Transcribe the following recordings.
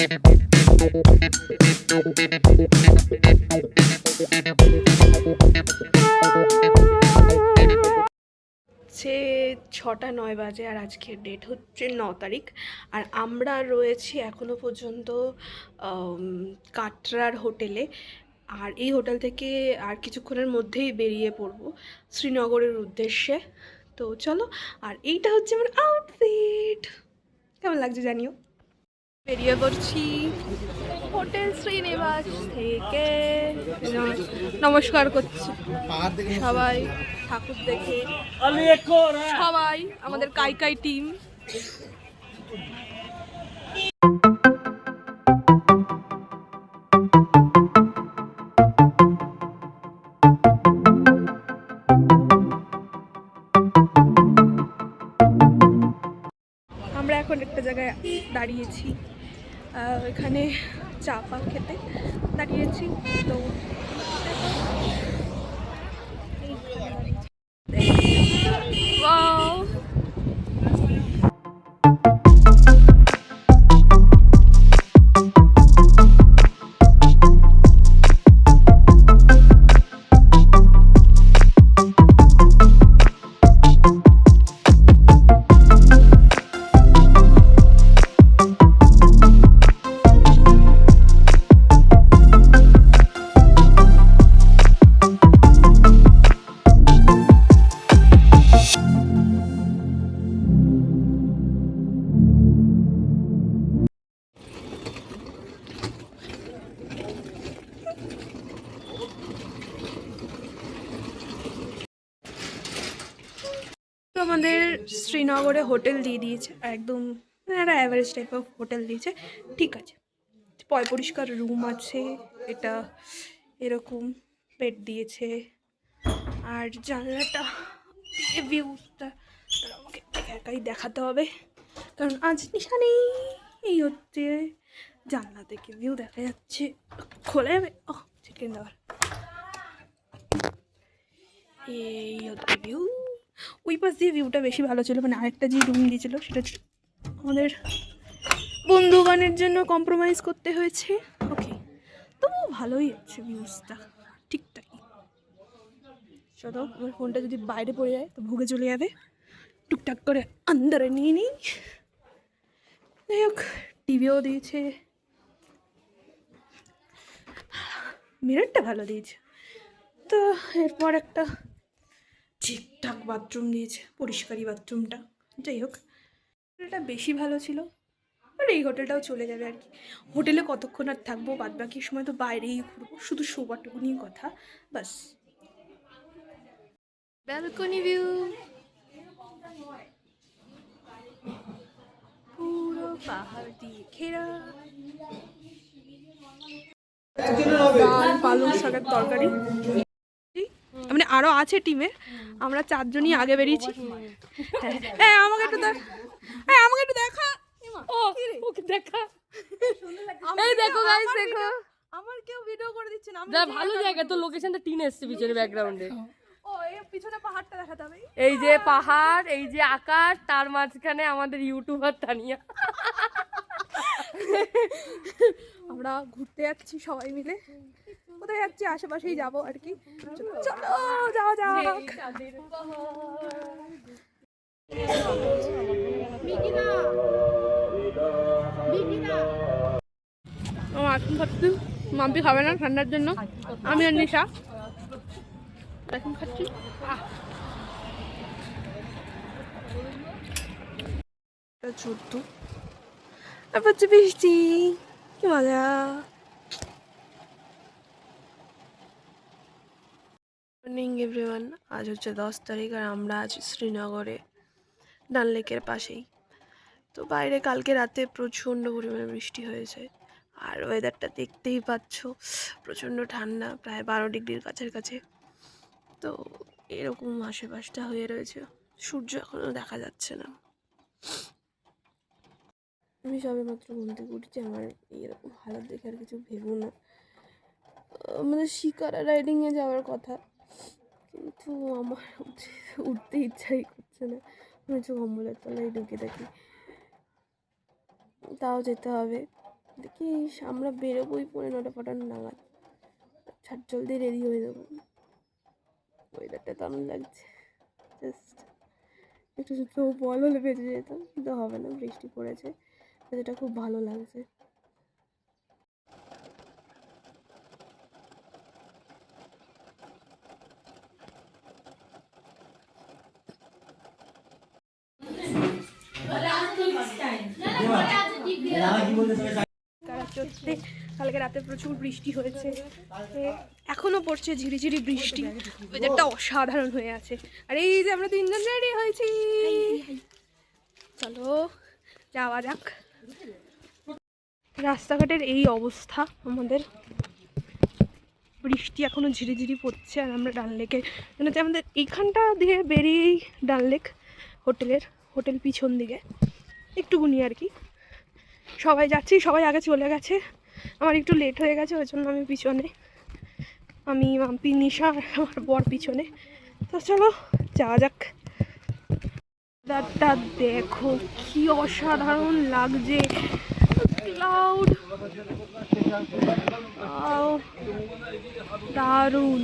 সে 6:09 বাজে আর আজকের ডেট হচ্ছে 9 তারিখ। আর আমরা রয়েছি এখনো পর্যন্ত কাটরার হোটেলে। আর এই হোটেল থেকে আর কিছুক্ষণের মধ্যেই বেরিয়ে পড়বো শ্রীনগরের উদ্দেশ্যে। তো চলো, আর এইটা হচ্ছে আমার আউটফিট। কেমন লাগছে জানিও। বেরিয়ে পড়ছি হোটেল শ্রীনিবাস থেকে। নমস্কার করছি সবাই ঠাকুর দেখে, সবাই আমাদের কাই টিম। আমরা এখন একটা জায়গায় দাঁড়িয়েছি, এখানে চা পা খেতে দাঁড়িয়েছি। তো Wow! আমাদের শ্রীনগরে হোটেল দিয়ে দিয়েছে, একদম একটা অ্যাভারেজ টাইপ অফ হোটেল দিয়েছে। ঠিক আছে, পরিষ্কার রুম আছে, এটা এরকম বেড দিয়েছে। আর জানলাটা ভিউটা আমাকে একাই দেখাতে হবে, কারণ আজ নিশা নেই। এই হচ্ছে জানলা থেকে ভিউ দেখা যাচ্ছে, খোলা যাবে। ও চিকেন দেওয়ার, এই হচ্ছে ভিউ। ওই পাশ দিয়ে ভিউটা বেশি ভালো ছিল, মানে আরেকটা যে রুম দিয়েছিল সেটা আমাদের বন্ধুগণের জন্য কম্প্রোমাইজ করতে হয়েছে। ওকে, তবুও ভালোই আছে ভিউজটা, ঠিকঠাক। চলো, আমার ফোনটা যদি বাইরে পড়ে যায় তো ভুগে চলে যাবে, টুকটাক করে আন্দারে নিয়ে নিই। যাই হোক, টিভিও দিয়েছে, মিররটা ভালো দিয়েছে। তো এরপর একটা ঠিকঠাক বাথরুম দিয়েছে, পরিষ্কারই বাথরুমটা। যাই হোক, হোটেলটা বেশি ভালো ছিল, আর এই হোটেলটাও চলে যাবে আর কি। হোটেলে কতক্ষণ আর থাকবো, বাদ বাকি সময় তো বাইরেই ঘুরবো, শুধু শোবারটুকুনি কথা বাস। ব্যালকনি ভিউ, পুরো পাহাড় দিয়ে ঘেরা। ডাল, পালং শাকের তরকারি, মানে আরো আছে টিমের, আমরা 4 জনই আগে বেরিয়েছি। হ্যাঁ, আমাকে একটু আমাকে একটু দেখা। ও ওকে দেখা, এই দেখো গাইস, দেখো আমার কেউ ভিডিও করে দিচ্ছে না। যা ভালো জায়গা তো, লোকেশনটা টিন এসছে পিছনে ব্যাকগ্রাউন্ডে। ও এই পিছনে পাহাড়টা দেখাতে হবে, এই যে পাহাড়, এই যে আকাশ, তার মাঝখানে আমাদের ইউটিউবার তানিয়া। আমরা ঘুরতে যাচ্ছি সবাই মিলে। কোথায় যাচ্ছি, আশেপাশেই যাবো আর কি। চলো যাওয়া যাক। এখন খাচ্ছি, মাম্পি খাবে না ঠান্ডার জন্য, আমি আর নিশা এখন খাচ্ছি। চোদ্দ, তারপর হচ্ছে বৃষ্টি, কি মজা। মর্নিং এভরিওয়ান, আজ হচ্ছে 10 তারিখ আর আমরা আছি শ্রীনগরে, ডাল লেকের পাশেই। তো বাইরে কালকে রাতে প্রচণ্ড পরিমাণে বৃষ্টি হয়েছে, আর ওয়েদারটা দেখতেই পাচ্ছ, প্রচণ্ড ঠান্ডা, প্রায় 12 ডিগ্রির কাছাকাছি। তো এরকম আশেপাশটা হয়ে রয়েছে, সূর্য এখনও দেখা যাচ্ছে না। আমি সবে মাত্র ঘুম থেকে উঠছি, আমার এরকম হালাত দেখে আর কিছু ভেবো না। আমাদের শিকারা রাইডিংয়ে যাওয়ার কথা, কিন্তু আমার উঠতে ইচ্ছাই করছে না। আমি হচ্ছে কম্বলের তলায় ঢুকে থাকি, তাও যেতে হবে। দেখিস আমরা বেরোবোই 9:45 নাগাদ, ছাট জলদি রেডি হয়ে যাবো। ওয়েদারটা দারুণ লাগছে, জাস্ট একটু শুধু বল হলে বেঁচে যেতাম, কিন্তু হবে না, বৃষ্টি পড়েছে, যেটা খুব ভালো লাগছে। কালকে রাতে প্রচুর বৃষ্টি হয়েছে, এখনো পড়ছে ঝিরিঝিরি বৃষ্টি, ওয়েদারটা অসাধারণ হয়ে আছে। আর এই যে আমরা 3জন রেডি হয়েছি, চলো যাওয়া যাক। রাস্তাঘাটের এই অবস্থা আমাদের, বৃষ্টি এখনো ঝিরিঝিরি পড়ছে। আর আমরা ডাল লেকে মানে আমাদের এইখানটা দিয়ে বেরিয়েই ডাল লেক হোটেল পিছন দিকে একটুকুনি আর কি। সবাই যাচ্ছি, সবাই আগে চলে গেছে, আমার একটু লেট হয়ে গেছে, ওই জন্য আমি পিছনে, আমি মাম্পি নিশা আর আমার বর পিছনে। তো চলো যাওয়া যাক। রাতটা দেখো কি অসাধারণ লাগছে, ক্লাউড দারুণ।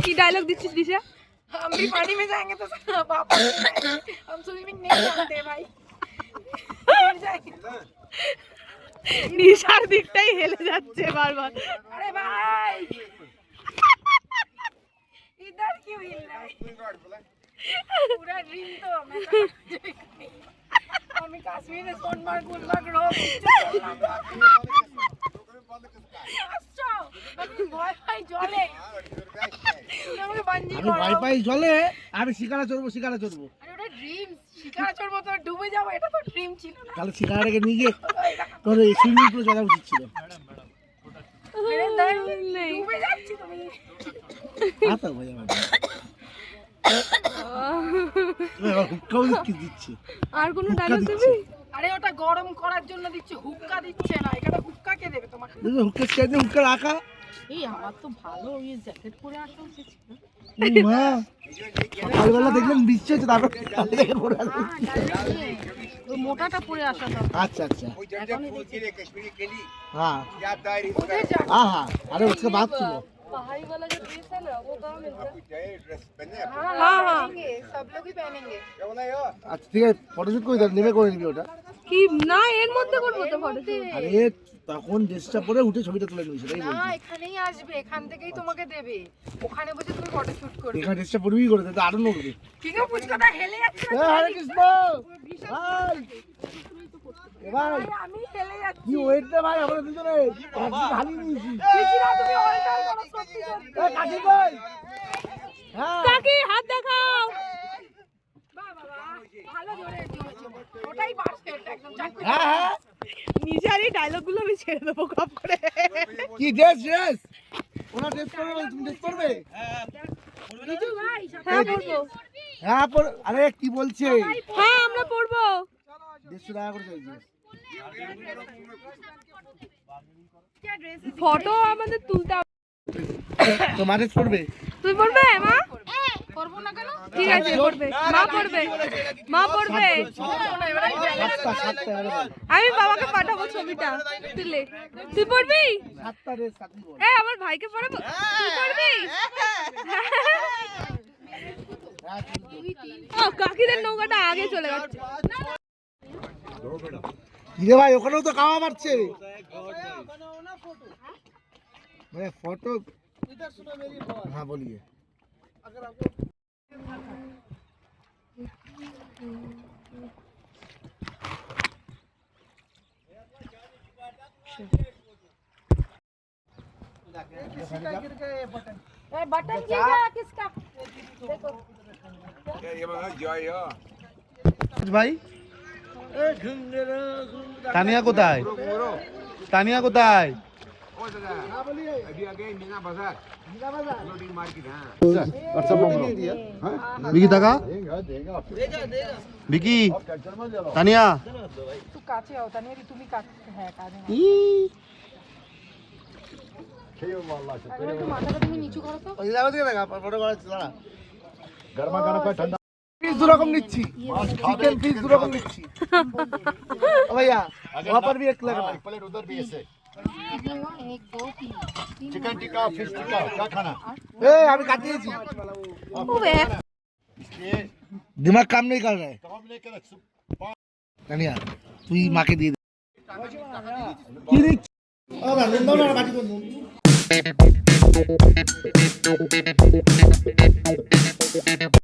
কি ডায়লগ দিচ্ছিস দিশা? हम भी पानी में जाएंगे तो पापा हम स्विमिंग नहीं जानते भाई, गिर जाएंगे। নিশার দিকটাই হেলে যাচ্ছে বারবার। अरे भाई इधर क्यों हिल रहा है? पूरा ड्रीम तो हमें कश्मीर में सोनमार्ग गुलमार्ग रोड আমি ওয়াইফাই জলে আমি শিকারা চড়বো ড্রিম, শিকারা চড়বো তো ডুবে যাবো, এটা তো ড্রিম ছিল না। তাহলে শিকারাটাকে নিয়ে গিয়ে তোর সুইমিং পুলে চলা উচিত ছিল। ডুবে যাচ্ছি তুমি। আচ্ছা ভাই আমার হুক্কাও কি দিচ্ছে? আর কোনো ডায়লগ দিবি? আরে ওটা গরম করার জন্য দিচ্ছে, হুক্কা দিচ্ছে না। এটা হুক্কা কে দেবে তোমাকে? হুক্কা স্ট্যান্ডে হুক্কা রাখা। এই আমার তো ভালো ওই জ্যাকেট পরে আসা উচিত ছিল। মা সকালবেলা দেখলাম বৃষ্টি হচ্ছে, তারপর জ্যাকেট পরে আসা। ওই মোটাটা পরে আসা দরকার। अच्छा अच्छा हाँ हाँ हाँ अरे उसके बाद सुनो पहाड़ी वाला जो ड्रेस है ना वो कहाँ मिलता है? हाँ हाँ सब लोग ही पहनेंगे। আচ্ছা ঠিক আছে, ফটোশুট করে দাও, নেমে করে নিবি ওটা। কি না এর মধ্যে করবো তো ফটোশুট? আরে তখন ড্রেসটা পরে উঠে ছবিটা তুলে নিবি, সেটাই না বলছি। এখানেই আসবে, এখান থেকেই তোমাকে দেবে, ওখানে বসে তুমি ফটো শুট করবে। এখানে ড্রেসটা পরবি করে দে, আরো নড়বে। ঠিক আছে পুচকাটা হেলে যাচ্ছে না। হরে কৃষ্ণ ভাই, এ ভাই আমি হেলে যাচ্ছি। কি ওয়েট রে ভাই, আমরা দুজনে হালি নিয়েছি। দেখি না তুমি অল্টার করো সত্যি সত্যি। এ কাকি কই? হ্যাঁ কাকি হাত দেখাও। বাহ বাহ বাহ, ভালো জোরে জোরে, ওটাই পারফেক্ট একদম চাকরি। হ্যাঁ হ্যাঁ নিজের এই ডায়লগগুলো আমি ছেড়ে দেবো কপ করে। কি ড্রেস ওনা ড্রেস করবে বলে তুমি ড্রেস করবে? বিজু ভাই হ্যাঁ পড়বো, হ্যাঁ আরে কি বলছে? হ্যাঁ আমরা পড়বো। 150 টাকা করে চাইছে। ফটো আমাদের তুলতে হবে। তোমার ড্রেস করবে? তুই পড়বে মা? করবো না কেন? ঠিক আছে পড়বে, মা পড়বে, মা পড়বে। সাতটা এবারে বল। আমি বাবাকে পাঠাবো ছবিটা তুলে। তুই পড়বি? সাতটা ড্রেস সাতই বল। এ আমার ভাইকে পড়াবো, তুই পড়বি? হ্যাঁ ও কাকিদের নৌকাটা আগে চলে যাচ্ছে। কিরে ভাই, ওখানেও তো কাওয়া মারছে। মানে ফটো হ্যাঁ বলিয়ে बटन ये क्या किसका? ভাই তানিয়া কোথায়? তানিয়া কোথায়? বিকি টাকা বিকি তানিয়া तू काचे होता नहीं तुम्ही काच है काचे अगर तू माथा का तुम्ही नीचू करो तो ফটো করা পিস দু রকম নিচ্ছি, চিকেন পিস দু রকম নিচ্ছি। ও ভাইয়া वहाँ पर भी एक लग रहा है। प्लेट उधर भी ऐसे चिकन टिक्का फिश टिक्का क्या खाना ए अभी काट दिएছি। ये दिमाग काम नहीं कर रहा है। कबाब लेके रख तानिया তুই মাকে দিয়ে দে। কি দিচ্ছি? ও না নুন দাও না বাটি করুন।